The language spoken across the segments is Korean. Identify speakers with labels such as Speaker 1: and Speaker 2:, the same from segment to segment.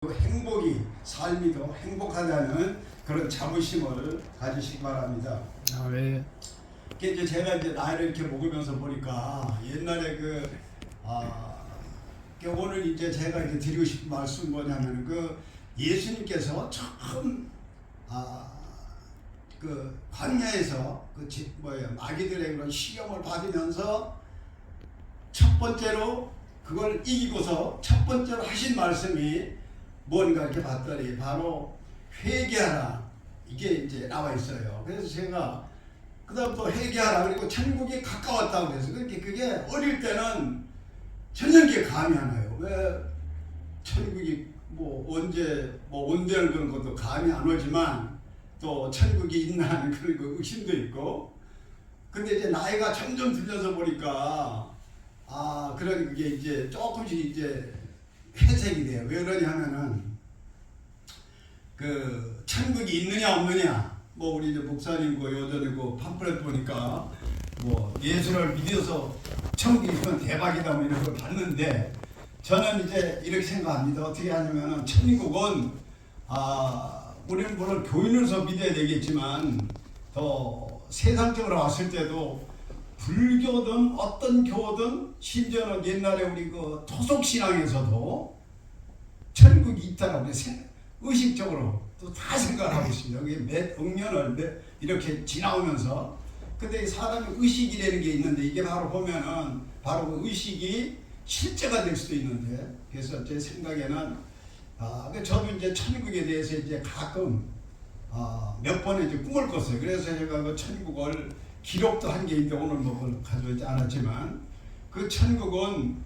Speaker 1: 행복이 삶이 더 행복하다는 그런 자부심을 가지시기 바랍니다.
Speaker 2: 네.
Speaker 1: 이제 제가 이제 나이를 이렇게 먹으면서 보니까 옛날에 오늘 이제 제가 이제 드리고 싶은 말씀 뭐냐면 예수님께서 처음 광야에서 마귀들의 그런 시험을 받으면서 첫 번째로 그걸 이기고서 첫 번째로 하신 말씀이 뭔가 이렇게 봤더니 바로 회개하라, 이게 이제 나와 있어요. 그래서 제가 그다음부터 회개하라, 그리고 천국이 가까웠다고 해서 그게 어릴 때는 전혀 이게 감이 안 와요. 왜 천국이 언제 온대는 그런 것도 감이 안 오지만 또 천국이 있나 하는 그런 의심도 있고. 근데 이제 나이가 점점 들려서 보니까 그런 게 이제 조금씩 이제 회색이 돼요. 왜 그러냐면은 천국이 있느냐 없느냐, 우리 이제 목사님고 요전이고 팜플렛 보니까 예수를 믿어서 천국이면 대박이다 이런 걸 봤는데, 저는 이제 이렇게 생각합니다. 어떻게 하냐면은 천국은 우리는 물론 교인으로서 믿어야 되겠지만 더 세상적으로 왔을 때도 불교든 어떤 교든 심지어는 옛날에 우리 토속 신앙에서도 천국이 있다라고 의식적으로 또 다 생각을 하고 있습니다. 그게 몇 억년을 이렇게 지나오면서. 근데 사람의 의식이라는 게 있는데 이게 바로 보면은 바로 그 의식이 실제가 될 수도 있는데, 그래서 제 생각에는 저도 이제 천국에 대해서 이제 가끔 몇 번의 이제 꿈을 꿨어요. 그래서 제가 그 천국을 기록도 한 게 있는데 오늘 그걸 가져오지 않았지만, 그 천국은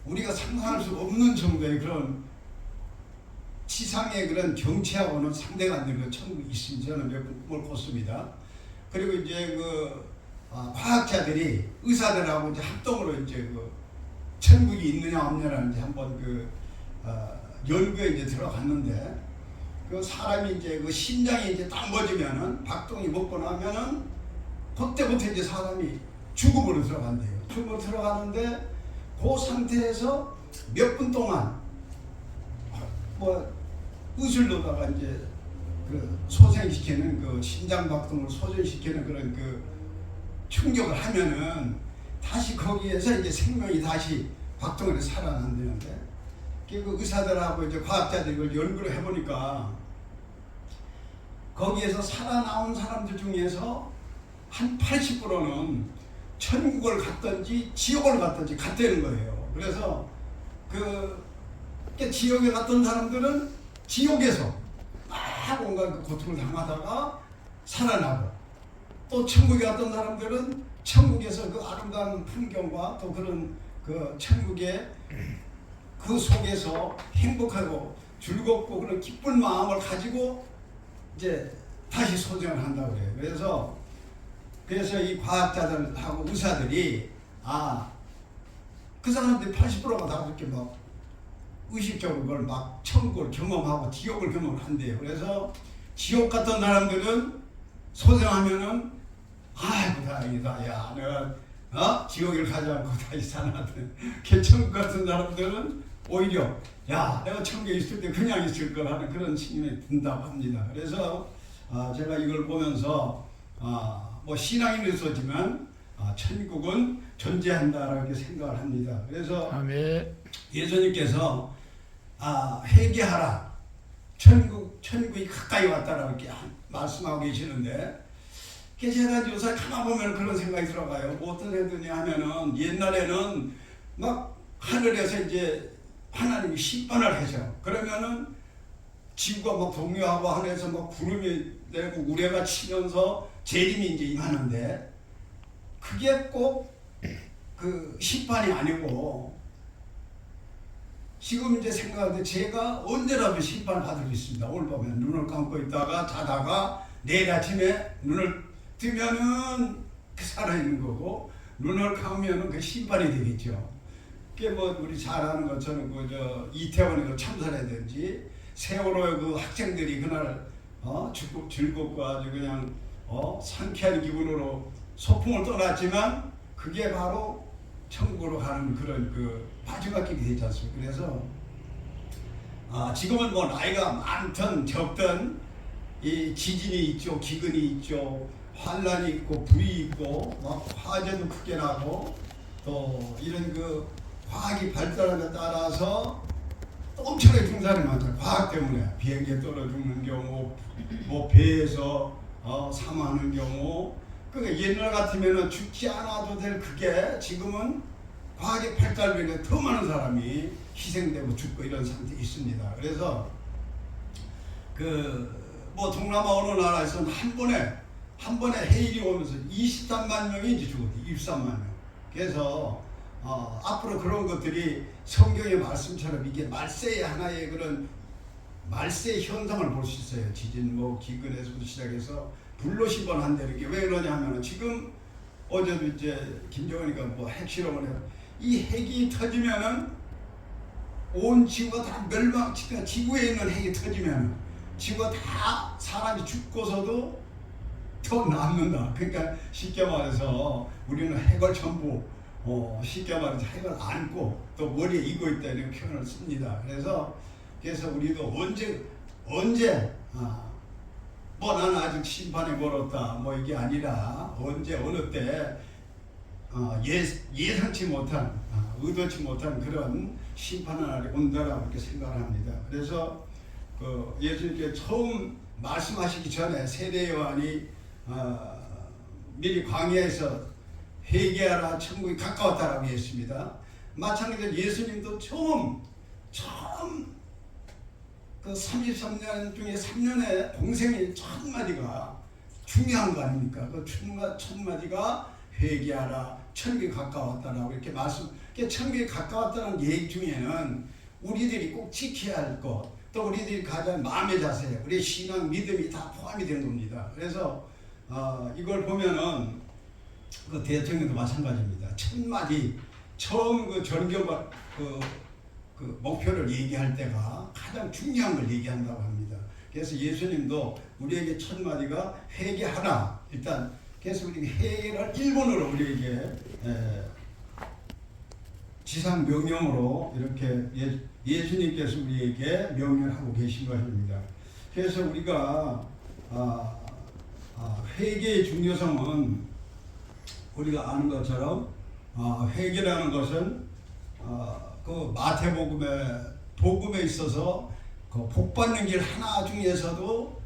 Speaker 1: 우리가 상상할 수 없는 정도의 그런 지상의 그런 경치하고는 상대가 안 되는 천국이 있습니다. 저는 몇 번 꿈을 꿨습니다. 그리고 이제 과학자들이 의사들하고 이제 합동으로 이제 천국이 있느냐 없느냐는 이제 한번 연구에 이제 들어갔는데, 사람이 이제 심장이 이제 딱 멎으면은 박동이 먹고 나면은 그때부터 이제 사람이 죽음으로 들어간대요. 죽음으로 들어가는데 그 상태에서 몇 분 동안 의술로다가 이제 소생시키는 심장 박동을 소생시키는 그런 충격을 하면은 다시 거기에서 이제 생명이 다시 박동을 살아난다는데, 의사들하고 이제 과학자들이 이걸 연구를 해보니까 거기에서 살아나온 사람들 중에서 한 80%는 천국을 갔든지 지옥을 갔든지 갔다는 거예요. 그래서 지옥에 갔던 사람들은 지옥에서 온갖 고통을 당하다가 살아나고, 또 천국에 갔던 사람들은 천국에서 아름다운 풍경과 또 그런 천국의 그 속에서 행복하고 즐겁고 그런 기쁜 마음을 가지고 이제 다시 소생을 한다고 그래요. 그래서 이 과학자들하고 의사들이 그 사람들이 80%가 다 그렇게 의식적으로 그걸 천국을 경험하고 지옥을 경험한대요. 그래서 지옥 갔던 사람들은 소생하면은 아이고 다행이다, 야 내가 지옥을 가지 않고 다시 살아났던. 천국 같은 사람들은 오히려 야 내가 천국에 있을 때 그냥 있을 거라는 그런 신임이 든다고 합니다. 그래서 제가 이걸 보면서 신앙인으로서지만 천국은 존재한다라고 이렇게 생각을 합니다. 그래서 예수님께서 회개하라, 천국이 가까이 왔다라고 이렇게 말씀하고 계시는데, 제가 요새 가만 보면 그런 생각이 들어가요. 어떤 애들이 하면은 옛날에는 하늘에서 이제 하나님이 심판을 하죠. 그러면은 지구가 동요하고 하늘에서 구름이 내고 우레가 치면서 재림이 이제 임하는데, 그게 꼭 심판이 아니고, 지금 이제 생각하는데 제가 언제라도 심판을 받을 수 있습니다. 오늘 보면 눈을 감고 있다가 자다가 내일 아침에 눈을 뜨면은 살아있는 거고, 눈을 감으면은 심판이 되겠죠. 그게 우리 잘 아는 것처럼 이태원에서 참사라든지 세월호의 학생들이 그날 즐겁고 아주 그냥 상쾌한 기분으로 소풍을 떠났지만, 그게 바로 천국으로 가는 그런 마지막 길이 되지 않습니까? 그래서 지금은 뭐 나이가 많든 적든 이 지진이 있죠, 기근이 있죠, 환란이 있고 불이 있고 막 화재도 크게 나고 또 이런 그 과학이 발달함에 따라서 엄청나게 죽는 사람이 많다. 과학 때문에 비행기에 떨어 죽는 경우, 뭐 배에서 사망하는 경우. 그러니까 옛날 같으면은 죽지 않아도 될 그게 지금은 과학의 발달에 더 많은 사람이 희생되고 죽고 이런 상태에 있습니다. 그래서 그 뭐 동남아 어느 나라에서는 한 번에 해일이 오면서 23만 명이 이제 죽었대. 23만 명. 그래서 앞으로 그런 것들이 성경의 말씀처럼 이게 말세의 하나의 그런 말세 현상을 볼 수 있어요. 지진, 뭐 기근에서부터 시작해서 불로 시번한다는 게 왜 그러냐 하면은 지금 어제도 이제 김정은이가 뭐 핵실험을 해요. 이 핵이 터지면은 온 지구가 다 멸망, 지구에 있는 핵이 터지면은 지구가 다 사람이 죽고서도 더 남는다. 그러니까 쉽게 말해서 우리는 핵을 전부 쉽게 말해서 핵을 안고 또 머리에 이고 있다 이런 표현을 씁니다. 그래서 우리도 언제 뭐 나는 아직 심판이 멀었다 뭐 이게 아니라 언제 어느 때 예상치 못한 의도치 못한 그런 심판의 날이 온다라고 이렇게 생각을 합니다. 그래서 그 예수님께 처음 말씀하시기 전에 세례 요한이 미리 광야에서 회개하라 천국이 가까웠다라고 했습니다. 마찬가지로 예수님도 처음 그 33년 중에 3년의 동생의 첫 마디가 중요한 거 아닙니까? 그 첫 마디가 회개하라 천국이 가까웠다라고 이렇게 말씀. 천국이 가까웠다는 얘기 중에는 우리들이 꼭 지켜야 할 것, 또 우리들이 가진 마음의 자세, 우리의 신앙, 믿음이 다 포함이 된 겁니다. 그래서 이걸 보면은 그 대통령도 마찬가지입니다. 첫 마디 처음 그 전교 그 목표를 얘기할 때가 가장 중요한 걸 얘기한다고 합니다. 그래서 예수님도 우리에게 첫 마디가 회개하라. 일단 그래서 우리 회개를 일본어로 우리에게 지상 명령으로 이렇게 예수님께서 우리에게 명령을 하고 계신 것입니다. 그래서 우리가 회개의 중요성은 우리가 아는 것처럼 회개라는 것은 그 복음에 있어서 그 복받는 길 하나 중에서도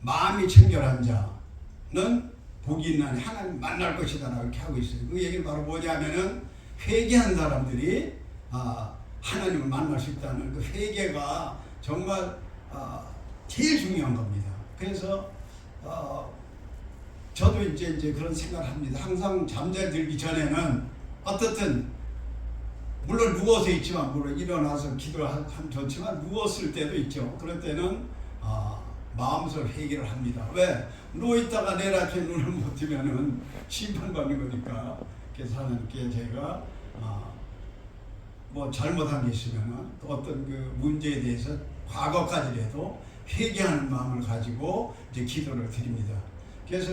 Speaker 1: 마음이 청결한 자는 복이 있나니 하나님 만날 것이다 이렇게 하고 있어요. 그 얘기는 바로 뭐냐면은 회개한 사람들이 하나님을 만날 수 있다는 그 회개가 정말 제일 중요한 겁니다. 그래서 저도 이제 그런 생각을 합니다. 항상 잠자리 들기 전에는 어떻든 물론 누워서 있지만 물론 일어나서 기도를 하면 좋지만 누웠을 때도 있죠. 그럴 때는 마음속으로 회개를 합니다. 왜? 누워있다가 내일 아침에 눈을 못 뜨면은 심판받는 거니까. 그래서 하나님께 제가 뭐 잘못한 게 있으면은 어떤 그 문제에 대해서 과거까지라도 회개하는 마음을 가지고 이제 기도를 드립니다. 그래서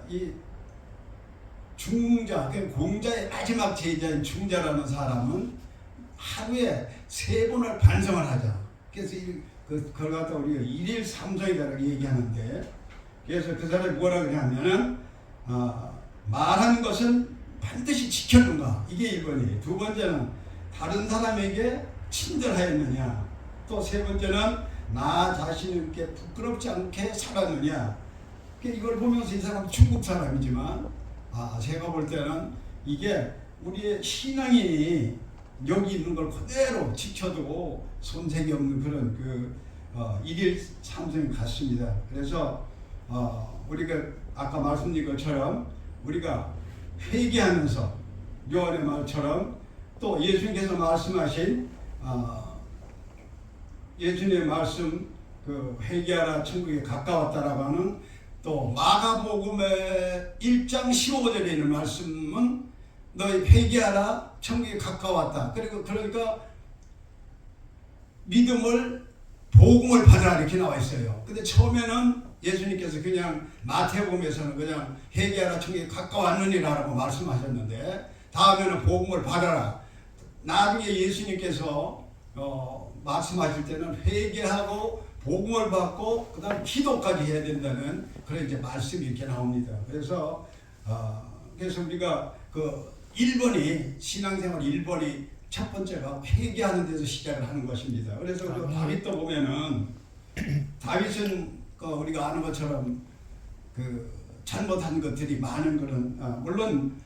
Speaker 1: 이 중자, 공자의 마지막 제자인 중자라는 사람은 하루에 3번을 반성을 하자. 그래서 그걸 갖다 우리가 일일 삼성이라고 얘기하는데, 그래서 그 사람이 뭐라 그러냐면은 말한 것은 반드시 지켰는가, 이게 1번이에요. 두 번째는 다른 사람에게 친절하였느냐, 또 세 번째는 나 자신에게 부끄럽지 않게 살았느냐. 이걸 보면서 이 사람은 중국 사람이지만 제가 볼 때는 이게 우리의 신앙이 여기 있는 걸 그대로 지켜두고 손색이 없는 그런 일일 삼성이 같습니다. 그래서 우리가 아까 말씀드린 것처럼 우리가 회개하면서 요한의 말처럼 또 예수님께서 말씀하신 예수님의 말씀 회개하라 천국에 가까웠다라고 하는 또 마가복음의 1장 15절에 있는 말씀은 너희 회개하라 천국에 가까웠다. 그러니까 믿음을 복음을 받으라 이렇게 나와 있어요. 근데 처음에는 예수님께서 그냥 마태복음에서는 그냥 회개하라 천국에 가까웠느니라고 말씀하셨는데 다음에는 복음을 받아라. 나중에 예수님께서 말씀하실 때는 회개하고 복음을 받고 그다음 기도까지 해야 된다는 그런 이제 말씀이 이렇게 나옵니다. 그래서 우리가 그 1번이 신앙생활 1번이 첫 번째가 회개하는 데서 시작을 하는 것입니다. 그래서 다윗도 보면은 다윗은 우리가 아는 것처럼 그 잘못한 것들이 많은 그런 물론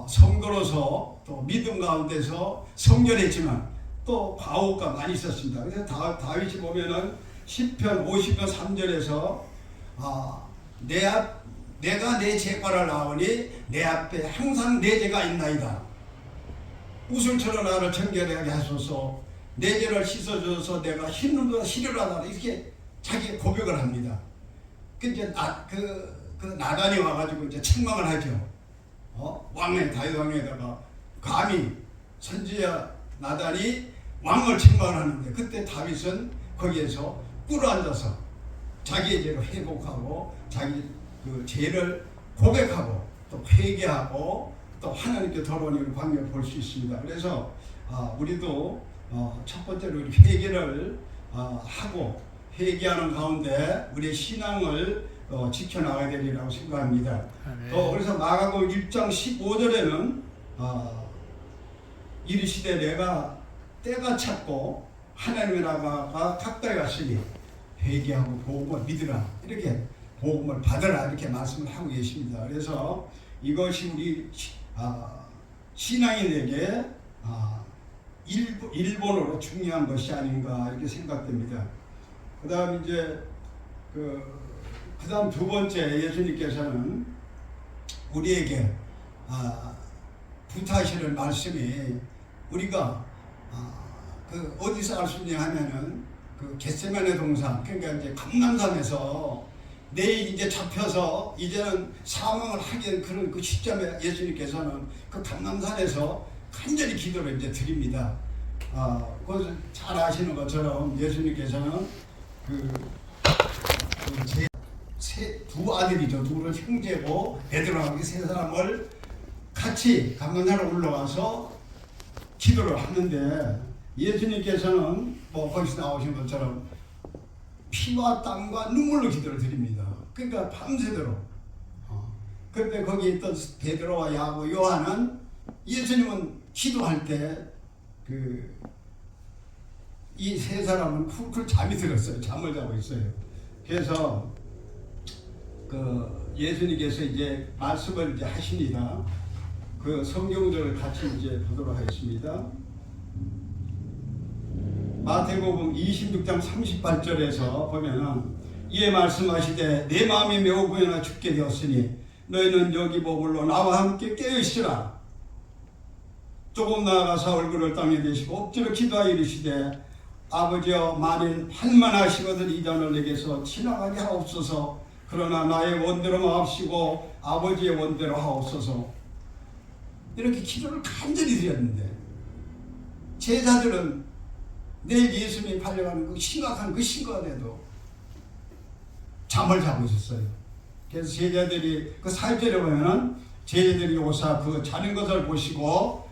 Speaker 1: 성도로서 또 믿음 가운데서 성결했지만 또 과오가 많이 있었습니다. 그래서 다윗이 보면은 시편 50편 3절에서 내가 내 죄과를 나오니 내 앞에 항상 내 죄가 있나이다. 우슬처럼 나를 정결하게 하소서. 내 죄를 씻어줘서 내가 흰눈보다 희련하다. 이렇게 자기 고백을 합니다. 그 이제 그 나단이 와가지고 이제 책망을 하죠. 왕의 다윗 왕에다가 감히 선지자 나단이 왕을 책망을 하는데 그때 다윗은 거기에서 꿇어앉아서 자기의 죄를 회복하고 자기 그 죄를 고백하고 또 회개하고 또 하나님께 돌아오는 관계를 볼 수 있습니다. 그래서 우리도 첫 번째로 회개를 하고 회개하는 가운데 우리의 신앙을 지켜나가야 되리라고 생각합니다. 또 그래서 마가복음 1장 15절에는 이르시되 내가 때가 찼고 하나님의 나라가 가까이 왔으니 회개하고 복음을 믿으라 이렇게 복음을 받으라 이렇게 말씀을 하고 계십니다. 그래서 이것이 우리 신앙인에게 일본어로 중요한 것이 아닌가 이렇게 생각됩니다. 그다음 이제 그다음 두 번째 예수님께서는 우리에게 부탁하시는 말씀이 우리가 어디서 알 수 있냐 하면은 그 겟세마네 동산 그러니까 이제 감람산에서 내일 이제 잡혀서 이제는 사망을 하게 그런 그 시점에 예수님께서는 그 감람산에서 간절히 기도를 이제 드립니다. 그것을 잘 아시는 것처럼 예수님께서는 두 아들이죠. 둘은 형제고 베드로하고 세 사람을 같이 감람산에 올라가서 기도를 하는데 예수님께서는 거기서 나오신 것처럼 피와 땀과 눈물로 기도를 드립니다. 그러니까 밤새도록. 그런데 거기 있던 베드로와 야고 요한은 예수님은 기도할 때 이 세 사람은 쿨쿨 잠이 들었어요. 잠을 자고 있어요. 그래서 예수님께서 이제 말씀을 이제 하십니다. 그 성경들을 같이 이제 보도록 하겠습니다. 마태복음 26장 38절에서 보면은 이에 말씀하시되 내 마음이 매우 부연하 죽게 되었으니 너희는 여기 머물러 나와 함께 깨어 있으라. 조금 나아가서 얼굴을 땅에 대시고 엎드려 기도하여 이르시되 아버지여 만일 할만하시거든 이 잔을 내게서 지나가게 하옵소서. 그러나 나의 원대로 마옵시고 아버지의 원대로 하옵소서. 이렇게 기도를 간절히 드렸는데 제자들은 내일 예수님이 팔려가는 그 심각한 그 시간에도 잠을 자고 있었어요. 그래서 제자들이 그 4절에 보면은 제자들이 오사 그 자는 것을 보시고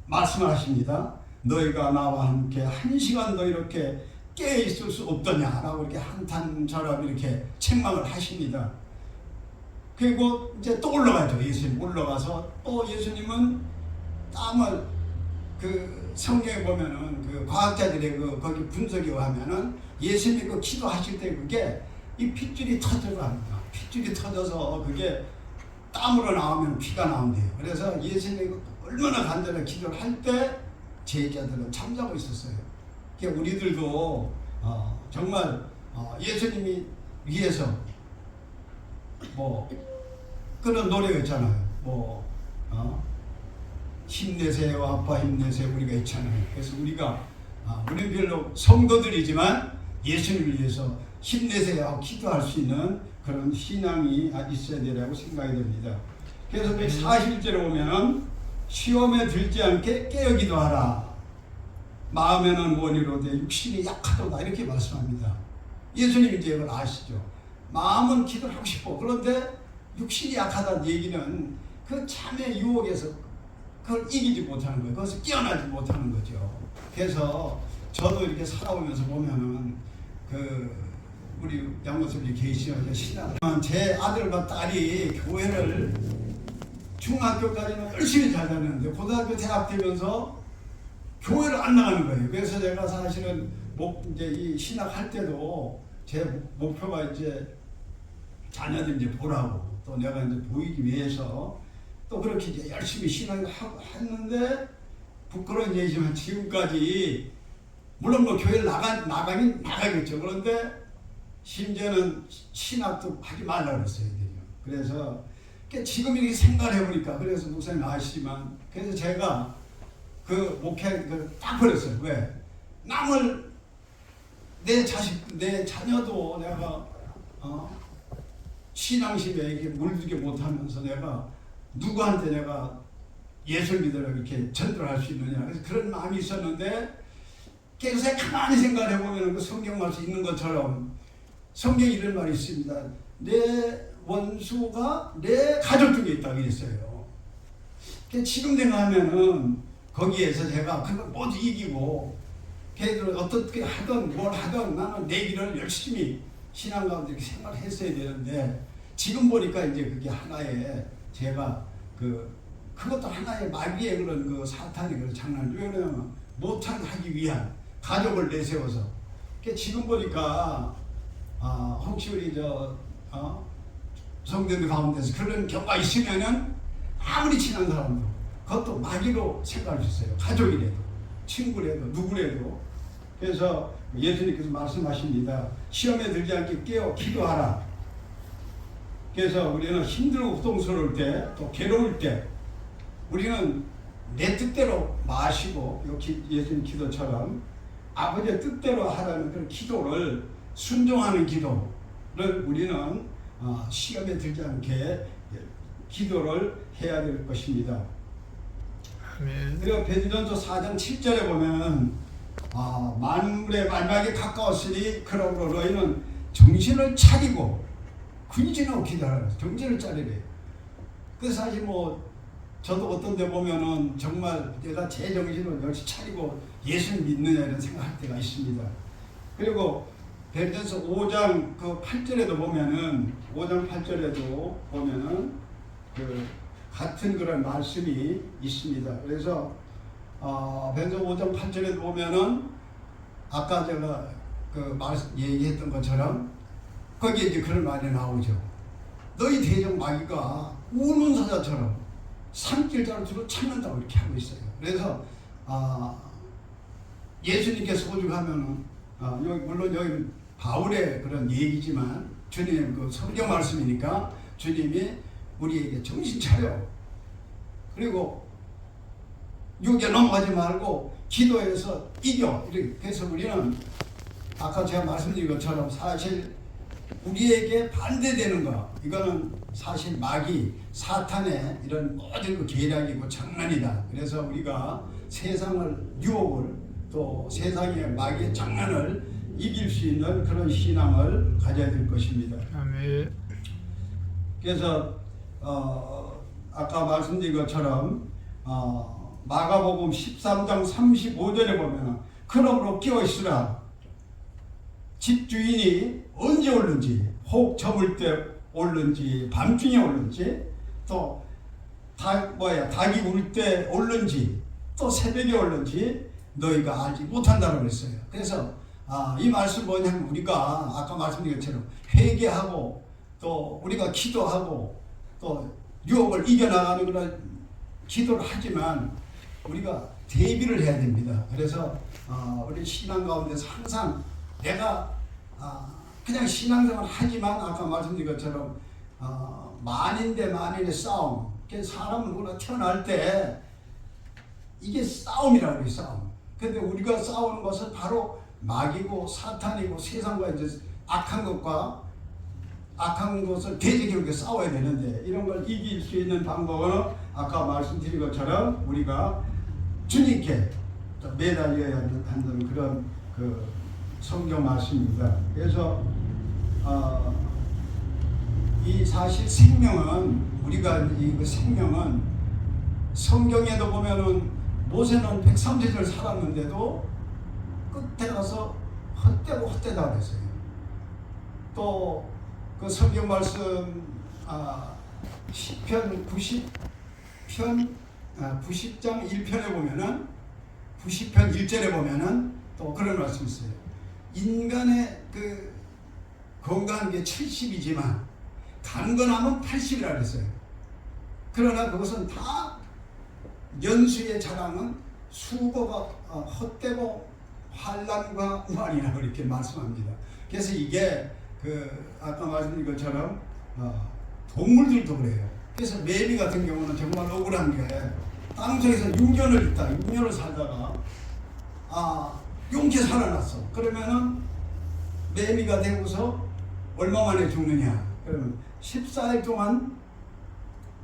Speaker 1: 말씀을 하십니다. 너희가 나와 함께 1시간도 이렇게 깨어 있을 수 없더냐라고 이렇게 한탄처럼 이렇게 책망을 하십니다. 그리고 이제 또 올라가죠. 예수님 올라가서 또 예수님은 땀을 그 성경에 보면은 그 과학자들의 거기 분석에 의하면은 예수님이 그 기도하실 때 그게 이 핏줄이 터져갑니다. 핏줄이 터져서 그게 땀으로 나오면 피가 나온대요. 그래서 예수님이 얼마나 간절하게 기도를 할 때 제자들은 잠자고 있었어요. 그러니까 우리들도 정말 예수님이 위해서 그런 노래가 있잖아요. 힘내세요 아빠 힘내세요 우리가 있잖아요. 그래서 우리는 별로 성도들이지만 예수님을 위해서 힘내세요 하고 기도할 수 있는 그런 신앙이 있어야 되라고 생각이 됩니다. 그래서 41절에 보면은 시험에 들지 않게 깨어 기도하라. 마음에는 원이로되 육신이 약하도다 이렇게 말씀합니다. 예수님이 이제 이걸 아시죠. 마음은 기도를 하고 싶어. 그런데 육신이 약하다는 얘기는 그 잠의 유혹에서 그걸 이기지 못하는 거예요. 그것을 깨어나지 못하는 거죠. 그래서 저도 이렇게 살아오면서 보면은 우리 양모습이 계시죠. 신앙. 제 아들과 딸이 교회를 중학교까지는 열심히 잘 다녔는데 고등학교 대학 되면서 교회를 안 나가는 거예요. 그래서 제가 사실은 이제 이 신학할 때도 제 목표가 이제 자녀들 이제 보라고 또 내가 이제 보이기 위해서 또 그렇게 이제 열심히 신학을 하고 했는데 부끄러운 얘기지만 지금까지 물론 뭐 교회를 나가긴 나가겠죠. 그런데 심지어는 신학도 하지 말라고 그랬어요. 그래서 지금 이렇게 생각을 해보니까 그래서 목사님 아시지만 그래서 제가 그 목회 딱 버렸어요. 왜? 남을 내 자식, 내 자녀도 내가 신앙심에 물들게 못하면서 내가 누구한테 내가 예수 믿으라고 이렇게 전달할 수 있느냐. 그래서 그런 마음이 있었는데 계속 가만히 생각을 해보면 그 성경 말씀 있는 것처럼 성경에 이런 말이 있습니다. 내 원수가 내 가족 중에 있다고 했어요. 지금 생각하면은 거기에서 제가 그걸 모두 이기고 걔들 어떻게 하든 뭘 하든 나는 내 길을 열심히 신앙 가운데 이렇게 생활을 했어야 되는데 지금 보니까 이제 그게 하나의 제가 그것도 하나의 마귀의 그런 사탄의 그런 장난. 왜냐면 못하게 하기 위한 가족을 내세워서. 지금 보니까 혹시 우리 성도들 가운데서 그런 경우가 있으면은 아무리 친한 사람도 그것도 마귀로 생각할 수 있어요. 가족이라도 친구라도 누구라도. 그래서 예수님께서 말씀하십니다. 시험에 들지 않게 깨어 기도하라. 그래서 우리는 힘들고 고통스러울 때 또 괴로울 때 우리는 내 뜻대로 마시고 예수님 기도처럼 아버지의 뜻대로 하라는 그런 기도를 순종하는 기도를 우리는 시험에 들지 않게 기도를 해야 될 것입니다.
Speaker 2: 아멘.
Speaker 1: 그리고 베드로전서 4장 7절에 보면 만물의 마지막에 가까웠으니 그러므로 너희는 정신을 차리고 근신하고 기도하라. 정신을 차리래. 그래서 사실 저도 어떤 데 보면은 정말 내가 제 정신을 열심히 차리고 예수를 믿느냐 이런 생각할 때가 있습니다. 그리고 베드로전서 5장 8절에도 보면은 5장 8절에도 보면은 같은 그런 말씀이 있습니다. 그래서 베드로전서 5장 8절에도 보면은 아까 제가 얘기했던 것처럼 거기에 이제 그런 말이 나오죠. 너희 대적 마귀가 우는 사자처럼 산길자를 두루 찾는다고 이렇게 하고 있어요. 그래서 예수님께서 오죽하면은 물론 여기 바울의 그런 얘기지만 주님의 성경 말씀이니까 주님이 우리에게 정신 차려. 그리고 육에 넘어가지 말고 기도해서 이겨. 그래서 우리는 아까 제가 말씀드린 것처럼 사실 우리에게 반대되는 거 이거는 사실 마귀 사탄의 이런 모든 계략이고 장난이다. 그래서 우리가 세상을 유혹을 또 세상의 마귀의 장난을 이길 수 있는 그런 신앙을 가져야 될 것입니다.
Speaker 2: 아멘.
Speaker 1: 그래서 아까 말씀드린 것처럼 마가복음 13장 35절에 보면 그러므로 깨어있으라. 집주인이 언제 올는지 혹 저물 때 올는지 밤중에 올는지 또 닭이 울 때 올는지 또 새벽에 올는지 너희가 알지 못한다고 그랬어요. 그래서 이 말씀 뭐냐면 우리가 아까 말씀드린 것처럼 회개하고 또 우리가 기도하고 또 유혹을 이겨나가는 그런 기도를 하지만 우리가 대비를 해야 됩니다. 그래서 우리 신앙 가운데서 항상 내가 그냥 신앙생활 하지만 아까 말씀드린 것처럼 만인 대 만인의 싸움. 사람은 우리가 태어날 때 이게 싸움이라고 해요. 싸움. 근데 우리가 싸우는 것은 바로 마귀고 사탄이고 세상과 이제 악한 것을 대적하게 싸워야 되는데 이런 걸 이길 수 있는 방법은 아까 말씀드린 것처럼 우리가 주님께 매달려야 한다는 그런 성경 말씀입니다. 그래서 이 사실 생명은 우리가 이 생명은 성경에도 보면은 모세는 130을 살았는데도 끝에 가서 헛되고 헛되다 그랬어요. 또 그 성경 말씀 시편 90장 1편에 보면은 90편 1절에 보면은 또 그런 말씀이 있어요. 인간의 그 건강한 게 70이지만 강건함은 80이라 그랬어요. 그러나 그것은 다 연수의 자랑은 수고가 헛되고 환난과 우환이라고 이렇게 말씀합니다. 그래서 이게 아까 말씀드린 것처럼 동물들도 그래요. 그래서 매미 같은 경우는 정말 억울한 게 땅속에서 6년을 있다 6년을 살다가 용케 살아났어. 그러면은 매미가 되고서 얼마 만에 죽느냐? 그러면 14일 동안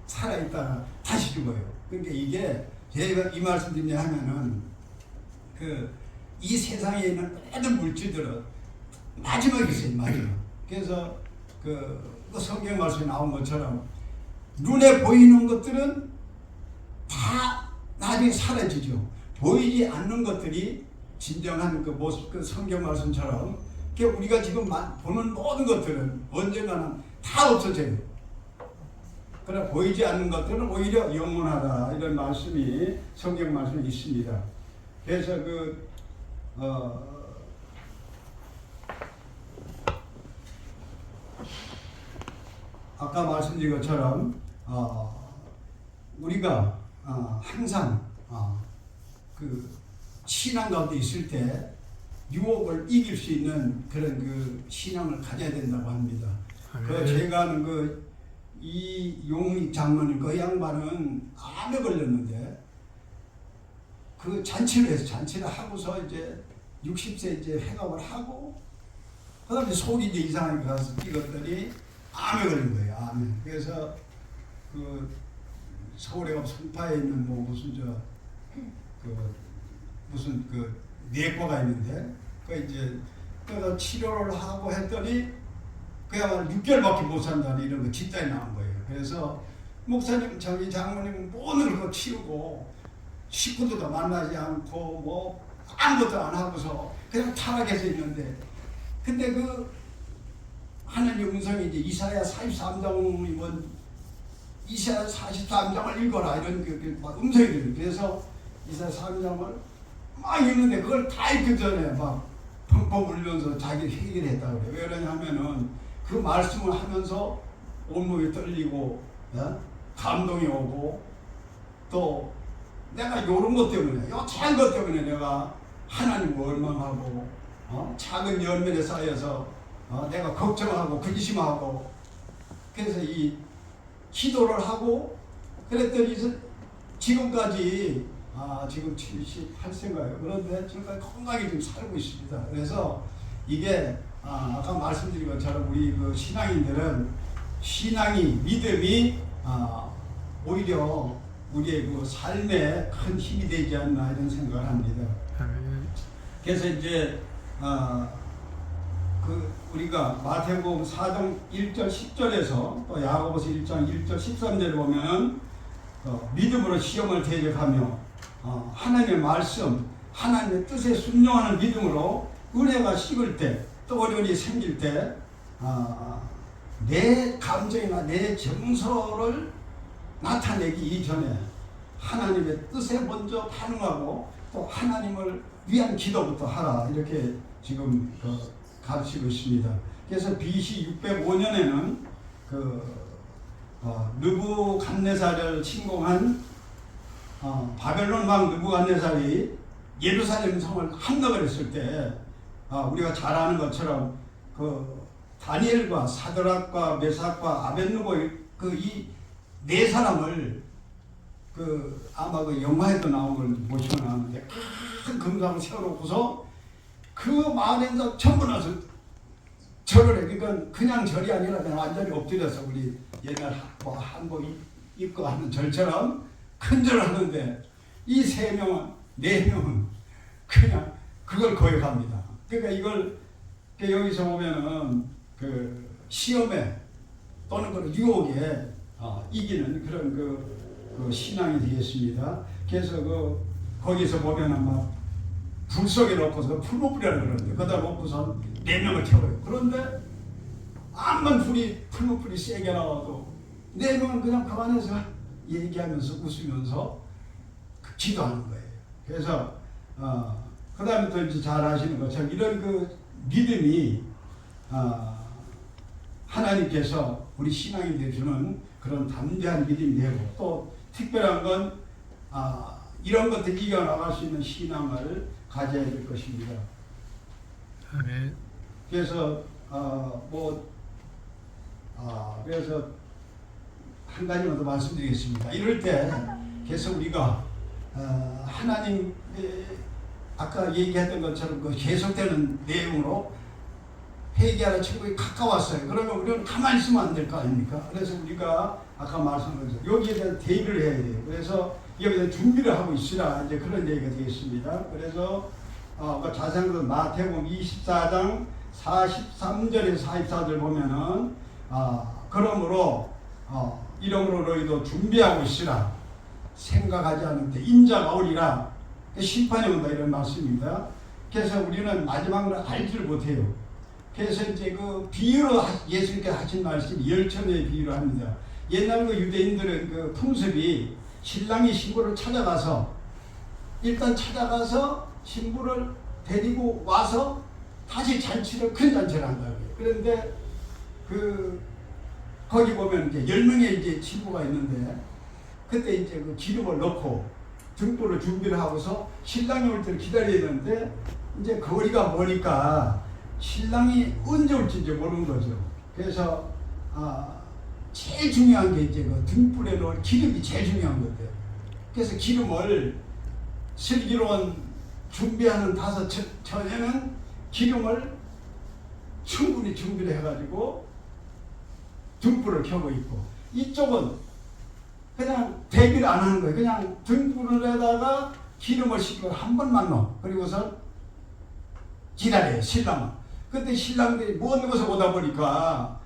Speaker 1: 살아있다가 다시 죽어요. 그러니까 이게 제가 이 말씀 드리냐 하면은 이 세상에 있는 모든 물질들은 마지막이 있어요. 마지막. 그래서 그 성경 말씀에 나온 것처럼 눈에 보이는 것들은 다 나중에 사라지죠. 보이지 않는 것들이 진정한 그 모습, 그 성경 말씀처럼 우리가 지금 보는 모든 것들은 언젠가는 다 없어져요. 그러나 보이지 않는 것들은 오히려 영원하다, 이런 말씀이 성경 말씀에 있습니다. 그래서 아까 말씀드린 것처럼 우리가 항상 그 신앙 가운데 있을 때 유혹을 이길 수 있는 그런 그 신앙을 가져야 된다고 합니다. 제가 아는 이용 장로님, 그 양반은 암에 걸렸는데 그 잔치를 하고서 이제 60세 이제 회갑을 하고 그다음에 속이 이제 이상하게 가서 찍었더니 암에 걸린 거예요. 암에. 그래서 서울에 가면 송파에 있는 무슨 내과가 있는데 그래서 치료를 하고 했더니 그야말로 6개월밖에 못 산다는 이런 진단이 나온 거예요. 그래서 목사님, 장모님 모든 걸 치우고 식구들도 만나지 않고 아무것도 안 하고서 그냥 타락해서 있는데, 근데 하나님 음성이 이제 이사야 43장이면 이사야 43장을 읽어라 이런 음성이 들려요. 그래서 이사야 43장을 막 읽는데 그걸 다 읽기 전에 막 펑펑 울면서 자기 회개를 했다고 그래요. 왜 그러냐면은 그 말씀을 하면서 온몸이 떨리고 감동이 오고, 또 내가 이런 것 때문에, 작은 것 때문에 내가 하나님을 원망하고 작은 열매에 쌓여서 내가 걱정하고 근심하고, 그래서 이 기도를 하고 그랬더니 지금까지 지금 78세인가요? 그런데 지금까지 건강히 좀 살고 있습니다. 그래서 이게 아까 말씀드린 것처럼 우리 신앙인들은 믿음이 오히려 우리의 삶에 큰 힘이 되지 않나 이런 생각을 합니다. 그래서 이제 우리가 마태복음 4장 1절 10절에서 또 야고보서 1장 1절 13절에 보면 믿음으로 시험을 대적하며 하나님의 말씀, 하나님의 뜻에 순종하는 믿음으로 은혜가 식을 때, 또 어려움이 생길 때 내 감정이나 내 정서를 나타내기 이전에 하나님의 뜻에 먼저 반응하고 또 하나님을 위한 기도부터 하라, 이렇게 지금 가르치고 있습니다. 그래서 BC 605년에는 느부갓네살을 침공한 바벨론 왕 느부갓네살이 예루살렘 성을 함락을 했을 때 우리가 잘 아는 것처럼 다니엘과 사드락과 메삭과 아벳느고 이 네 사람을 아마 영화에도 나온 걸 보시면 아는데 큰 금상을 세워놓고서 그 마을에서 전부 나서 절을 해. 그러니까 그냥 절이 아니라 그냥 완전히 엎드려서 우리 옛날 한복 입고 하는 절처럼 큰 절을 하는데 이 네 명은 그냥 그걸 거역합니다. 그러니까 이걸 여기서 보면은 시험에 또는 유혹에 이기는 그런 그 신앙이 되겠습니다. 그래서 거기서 보면은 막 불 속에 넣고서 풀무불이라고 그러는데 거기다 놓고서 4명을 태워요. 그런데 암만 풀무불이 세게 나와도 4명은 그냥 가만해서 얘기하면서 웃으면서 기도하는 거예요. 그래서 그 다음에 또 이제 잘 아시는 것처럼 이런 그 믿음이 하나님께서 우리 신앙인들이 주는 그런 담대한 믿음이 되고, 또 특별한 건 이런 것들 이겨나갈 수 있는 신앙을 가져야 될 것입니다.
Speaker 2: 아멘.
Speaker 1: 그래서 그래서 한 가지만 더 말씀드리겠습니다. 이럴 때 계속 우리가 하나님 아까 얘기했던 것처럼 그 계속되는 내용으로 회개하는 천국에 가까웠어요. 그러면 우리는 가만히 있으면 안 될 거 아닙니까? 그래서 우리가 아까 말씀한 것처럼 여기에 대한 대비를 해야 돼요. 그래서 여기에 대한 준비를 하고 있으라, 이제 그런 얘기가 되겠습니다. 그래서 자세한 마태복음 24장 43절에서 44절 보면은 그러므로 이러므로 너희도 준비하고 있으라. 생각하지 않는데 인자가 오리라. 심판이 온다, 이런 말씀입니다. 그래서 우리는 마지막으로 알지를 못해요. 그래서 이제 그 비유로 예수님께서 하신 말씀이 열처녀의 비유로 합니다. 옛날 그 유대인들은 그 풍습이 신랑이 신부를 찾아가서 일단 신부를 데리고 와서 다시 큰 잔치를 한다고요. 그런데 거기 보면 이제 10명의 이제 친구가 있는데, 그때 이제 그 기름을 넣고 등불을 준비를 하고서 신랑이 올 때를 기다려야 되는데, 이제 거리가 머니까 신랑이 언제 올지 이제 모르는 거죠. 그래서 제일 중요한 게 이제 그 등불에 넣을 기름이 제일 중요한 건데, 그래서 기름을 슬기로운 준비하는 5 처녀는 기름을 충분히 준비를 해가지고 등불을 켜고 있고, 이쪽은 그냥 대비를 안 하는 거예요. 그냥 등불에다가 기름을 싣고 한 번만 넣어. 그리고서 기다려요, 신랑은. 그때 신랑들이 먼 곳에 오다 보니까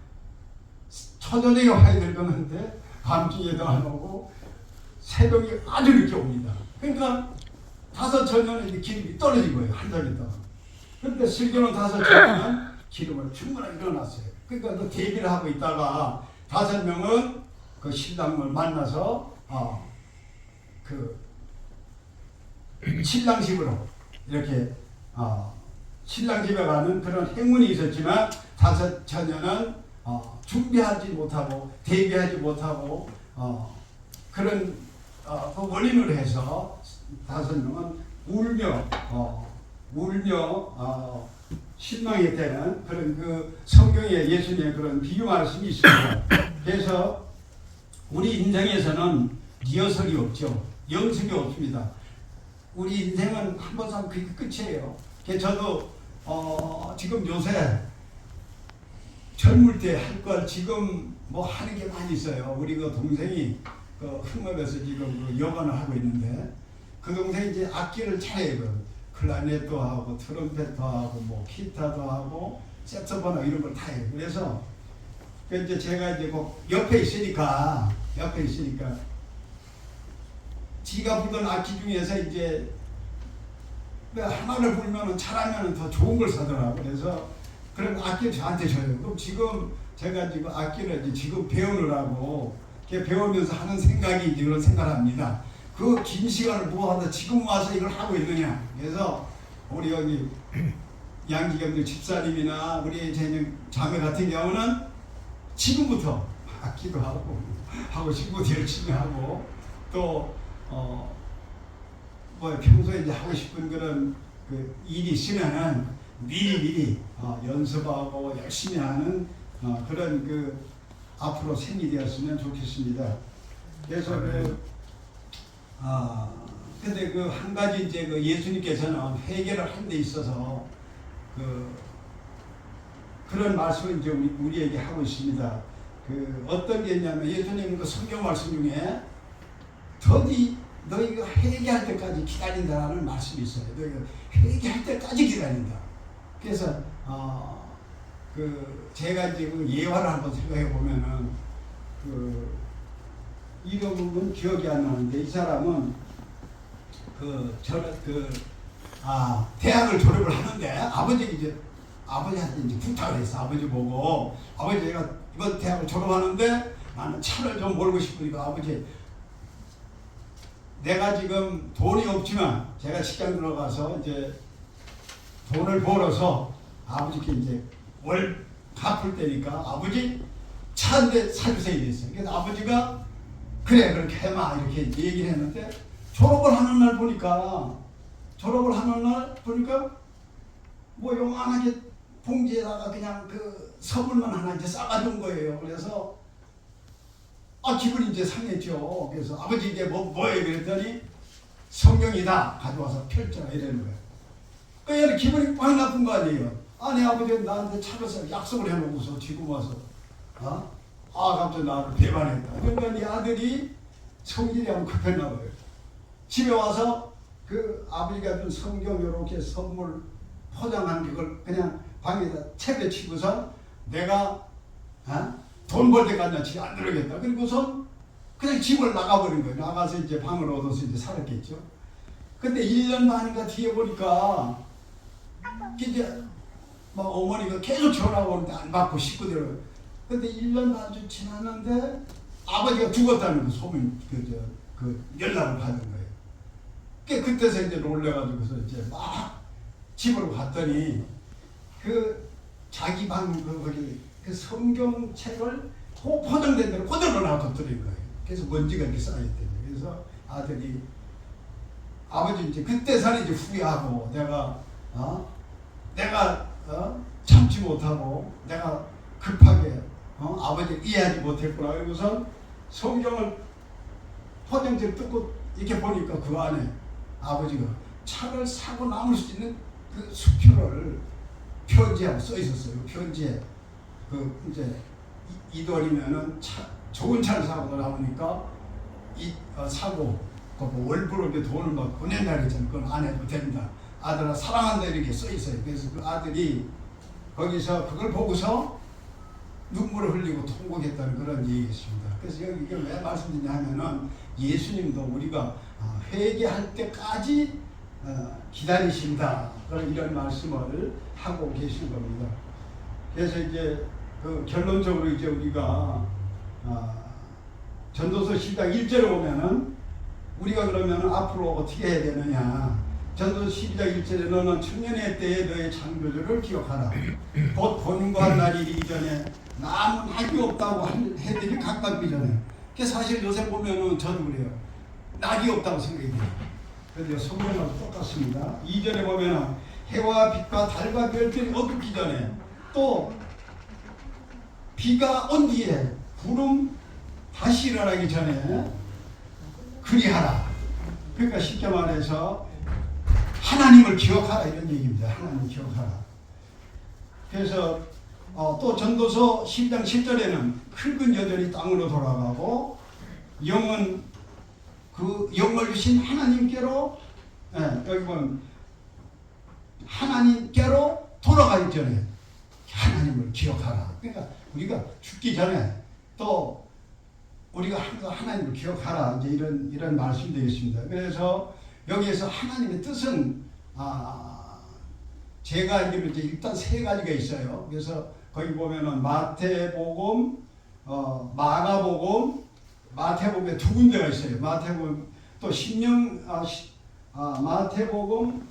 Speaker 1: 초저녁에 와야 될 건데 밤중에도 안 오고 새벽이 아주 늦게 옵니다. 그러니까 5 처녀는 이제 기름이 떨어진 거예요, 한 달 있다가. 그런데 슬기로운 5 처녀는 기름을 충분하게 넣어놨어요. 그러니까 그 대비를 하고 있다가 5명은 그 신랑을 만나서 그 신랑 집으로 이렇게 신랑 집에 가는 그런 행운이 있었지만 5 처녀는 준비하지 못하고 대비하지 못하고 그런 그 원인으로 해서 5명은 울며 실망했다는 그런 그 성경에 예수님의 그런 비유 말씀이 있습니다. 그래서 우리 인생에서는 리허설이 없죠. 연습이 없습니다. 우리 인생은 한 번 살면 그게 끝이에요. 저도 지금 요새 젊을 때 할 걸 지금 뭐 하는 게 많이 있어요. 우리 그 동생이 그 흥업에서 지금 그 여관을 하고 있는데, 그 동생이 이제 악기를 잘해요. 클라리넷도 하고 트럼펫도 하고 뭐 기타도 하고 색소폰하고 이런 걸 다 해요. 그래서 이제 제가 이제 그 옆에 있으니까 지가 불던 악기 중에서 이제 하나를 불면은 잘하면은 더 좋은 걸 사더라고. 그래서 그런 악기를 저한테 줘요. 그럼 지금 제가 지금 악기를 이제 지금 배우느라고 배우면서 하는 생각이 이제 그런 생각을 합니다. 그 긴 시간을 뭐하다 지금 와서 이걸 하고 있느냐. 그래서 우리 여기 양기경들 집사님이나 우리 자매 같은 경우는 지금부터 악기도 하고 싶고 열심히 하고 또 뭐 평소에 이제 하고 싶은 그런 그 일이 있으면은 미리 연습하고 열심히 하는 그런 그 앞으로 생이 되었으면 좋겠습니다. 그래서 근데 그 한 가지 이제 그 예수님께서는 회개를 하는 데 있어서 그런 말씀을 이제 우리에게 하고 있습니다. 어떤 게 있냐면 예수님 그 성경 말씀 중에 더디 너희가 회개할 때까지 기다린다라는 말씀이 있어요. 너희가 회개할 때까지 기다린다. 그래서 제가 이제 그 예화를 한번 생각해 보면은 이름은 기억이 안 나는데 이 사람은 대학을 졸업을 하는데 아버지한테 이제 부탁을 했어. 아버지 보고 아버지 내가 이번 대학을 졸업하는데 나는 차를 좀 몰고 싶으니까 아버지 내가 지금 돈이 없지만 제가 직장 들어가서 이제 돈을 벌어서 아버지께 이제 월 갚을 때니까 아버지 차 한 대 사주세요 이랬어요. 그래서 아버지가 그래 그렇게 해마 이렇게 얘기를 했는데 졸업을 하는 날 보니까 뭐 요만하게 봉지에다가 그냥 그 선물만 하나 이제 싸가준 거예요. 그래서 기분이 이제 상했죠. 그래서 아버지 이게 뭐예요? 그랬더니 성경이다 가져와서 펼쳐라 이러는 거예요. 그러니까 기분이 확 나쁜 거 아니에요. 내 아버지가 나한테 차려서 약속을 해놓고서 지금 와서 갑자기 나를 배반했다. 그러니까 네 아들이 성질이 한번 급했나 봐요. 집에 와서 그 아버지가 준 성경 이렇게 선물 포장한 그걸 그냥 방에다 책에 치고서 내가 돈 벌 때까지 안 들어오겠다. 그리고선 그냥 집을 나가버린 거예요. 나가서 이제 방을 얻어서 이제 살았겠죠. 근데 1년 반인가 뒤에 보니까 이제 어머니가 계속 전화가 오는데 안 받고 식구들. 근데 1년 반쯤 지났는데 아버지가 죽었다는 거 소문 연락을 받은 거예요. 그때서 이제 놀래가지고서 이제 막 집으로 갔더니 그 자기 방 거기 그 성경책을 포장된 대로 그대로 놔뒀더니 거예요. 그래서 먼지가 이렇게 쌓였대요. 그래서 아들이 아버지 이제 그때서는 이제 후회하고 내가 참지 못하고 내가 급하게 아버지를 이해하지 못했구나. 그리고선 성경을 포장지를 뜯고 이렇게 보니까 그 안에 아버지가 차를 사고 남을 수 있는 그 수표를 편지하고 써 있었어요. 편지에 이제 이 돈이면은 좋은 차를 사고 나오니까 사고 월부로 돈을 막 보낸다 그랬잖아요. 그건 안 해도 된다. 아들아 사랑한다 이렇게 써 있어요. 그래서 그 아들이 거기서 그걸 보고서 눈물을 흘리고 통곡했다는 그런 얘기였습니다. 그래서 이걸 왜 말씀드리냐 하면은 예수님도 우리가 회개할 때까지 기다리신다. 이런 말씀을 하고 계신 겁니다. 그래서 이제 결론적으로 이제 우리가 전도서 10장 1절에 보면은 우리가 그러면 앞으로 어떻게 해야 되느냐. 전도서 12장 1절에 너는 청년의 때에 너의 창조주를 기억하라. 곧 본인과 날이 이르기 전에 남은 낙이 없다고 해들이 가깝기 전에. 사실 요새 보면은 저도 그래요. 낙이 없다고 생각이 돼요. 그런데 성경하고 똑같습니다. 2절에 보면은 해와 빛과 달과 별들이 어둡기 전에 또 비가 온 뒤에 구름 다시 일어나기 전에 그리하라. 그러니까 쉽게 말해서 하나님을 기억하라 이런 얘기입니다. 하나님 기억하라. 그래서 또 전도서 10장 7절에는 흙은 여전히 땅으로 돌아가고 영은 그 영을 주신 하나님께로 여기 보면 하나님께로 돌아가기 전에 하나님을 기억하라. 그러니까 우리가 죽기 전에 또 우리가 항상 하나님을 기억하라. 이제 이런 말씀이 되겠습니다. 그래서 여기에서 하나님의 뜻은 제가 알기로 이제 일단 세 가지가 있어요. 그래서 거기 보면은 마태복음, 마가복음, 마태복음에 두 군데가 있어요. 마태복음 또 마태복음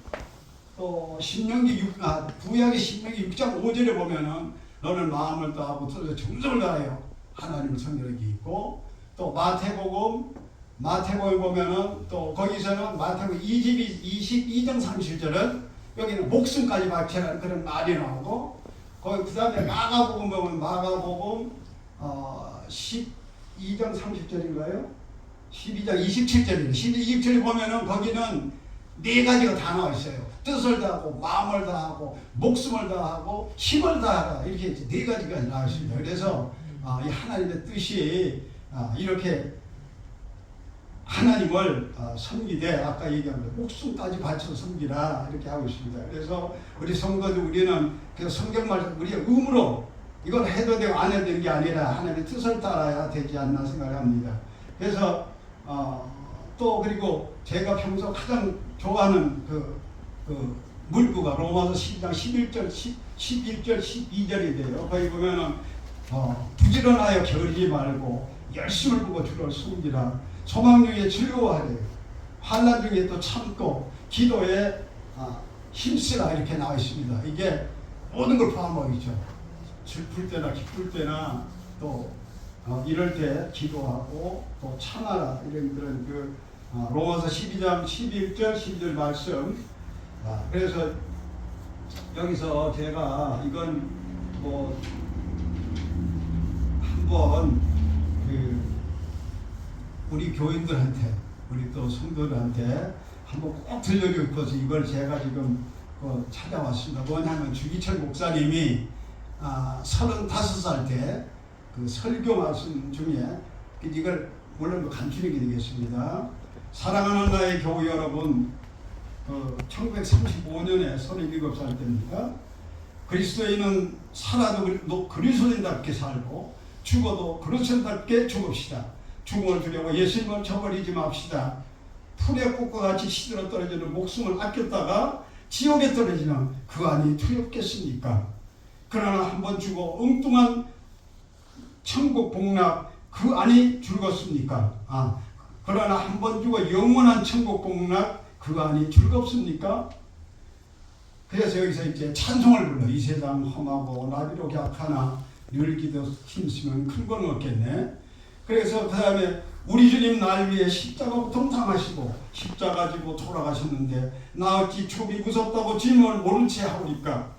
Speaker 1: 또 구약의 신명기 6장 5절에 보면은 너는 마음을 다하고 뜻을 정성을 다하여 하나님을 섬기는 게 있고 또 마태복음 보면은 또 거기서는 마태복음 22장 30절은 여기는 목숨까지 바치라는 그런 말이 나오고 그 다음에 마가복음 보면 마가복음 12장 30절인가요? 12장 27절이에요. 27절에 보면은 거기는 네 가지가 다 나와 있어요. 뜻을 다하고 마음을 다하고 목숨을 다하고 힘을 다하라 이렇게 네 가지가 나와 있습니다. 그래서 이 하나님의 뜻이 이렇게 하나님을 섬기되 아까 얘기한 거 목숨까지 바쳐 섬기라 이렇게 하고 있습니다. 그래서 우리 성도들 우리는 그 성경 말씀 우리의 의무로 이걸 해도 되고 안 해도 되는 게 아니라 하나님의 뜻을 따라야 되지 않나 생각합니다. 그래서 또 그리고 제가 평소 가장 좋아하는 그 문구가 로마서 12장 11절, 11절, 12절인데요. 거기 보면은 부지런하여 게으르지 말고 열심을 보고 주를 숨기라. 소망 중에 즐거워하래요. 환난 중에 또 참고 기도에 힘쓰라 이렇게 나와 있습니다. 이게 모든 걸 포함하고 있죠. 슬플 때나 기쁠 때나 또 이럴 때 기도하고 또 참아라 이런 그런 로마서 12장 11절 12절 말씀. 그래서 여기서 제가 이건 뭐 한번 우리 교인들한테 우리 또 성도들한테 한번 꼭 들려주고 싶어서 이걸 제가 지금 찾아왔습니다. 뭐냐면 주기철 목사님이 35살 때 그 설교 말씀 중에 이걸 물론 간추리게 되겠습니다. 사랑하는 나의 교우 여러분, 1935년에 37살 때입니다. 그리스도인은 살아도 그리스도인답게 살고 죽어도 그리스도인답게 죽읍시다. 죽음을 두려워 예수님을 저버리지 맙시다. 풀의 꽃과 같이 시들어 떨어지는 목숨을 아꼈다가 지옥에 떨어지면 그 안이 두렵겠습니까? 그러나 한번 죽어 엉뚱한 천국 복락 그 안이 즐겁습니까? 그러나 한번 죽어 영원한 천국 복락 그 안이 즐겁습니까? 그래서 여기서 이제 찬송을 불러. 이 세상 험하고 나비로 격하나 늘 기도 힘쓰면 큰 건 없겠네. 그래서 그 다음에 우리 주님 날 위해 십자가 고통당하시고 십자가 지고 돌아가셨는데 나 어찌 촉이 무섭다고 짐을 모른 채 하오니까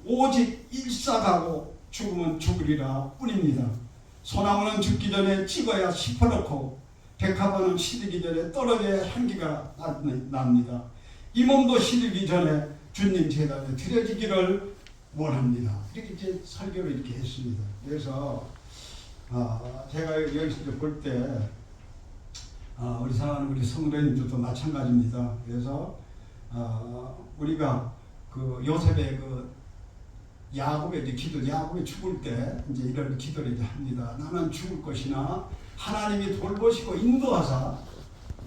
Speaker 1: 오직 일사가고 죽으면 죽으리라 뿐입니다. 소나무는 죽기 전에 찍어야 시퍼렇고 백합화는 시들기 전에 떨어져야 향기가 납니다. 이 몸도 시들기 전에 주님 제단에 드려지기를 원합니다. 이렇게 이제 설교를 이렇게 했습니다. 그래서 제가 여기서 볼 때 우리 사랑하는 우리 성도님들도 마찬가지입니다. 그래서 우리가 그 요셉의 그 야곱의 기도, 야곱이 죽을 때 이제 이런 기도를 이제 합니다. 나는 죽을 것이나 하나님이 돌보시고 인도하사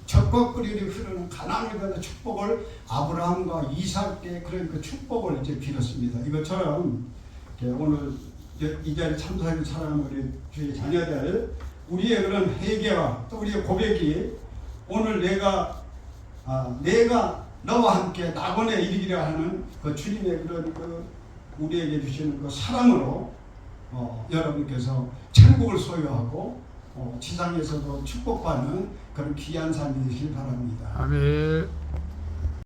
Speaker 1: 적과 꿀이 흐르는 가나안을 가는 축복을 아브라함과 이삭께 그런 그 축복을 이제 빌었습니다. 이것처럼 오늘 이 자리에 참석하는 사랑하는 우리 주의 자녀들, 우리의 그런 회개와 또 우리의 고백이 오늘 내가 너와 함께 낙원에 이르기라 하는 그 주님의 그런 우리에게 주시는 그 사랑으로 여러분께서 천국을 소유하고 지상에서도 축복받는 그런 귀한 삶이 되시길 바랍니다.
Speaker 2: 아멘.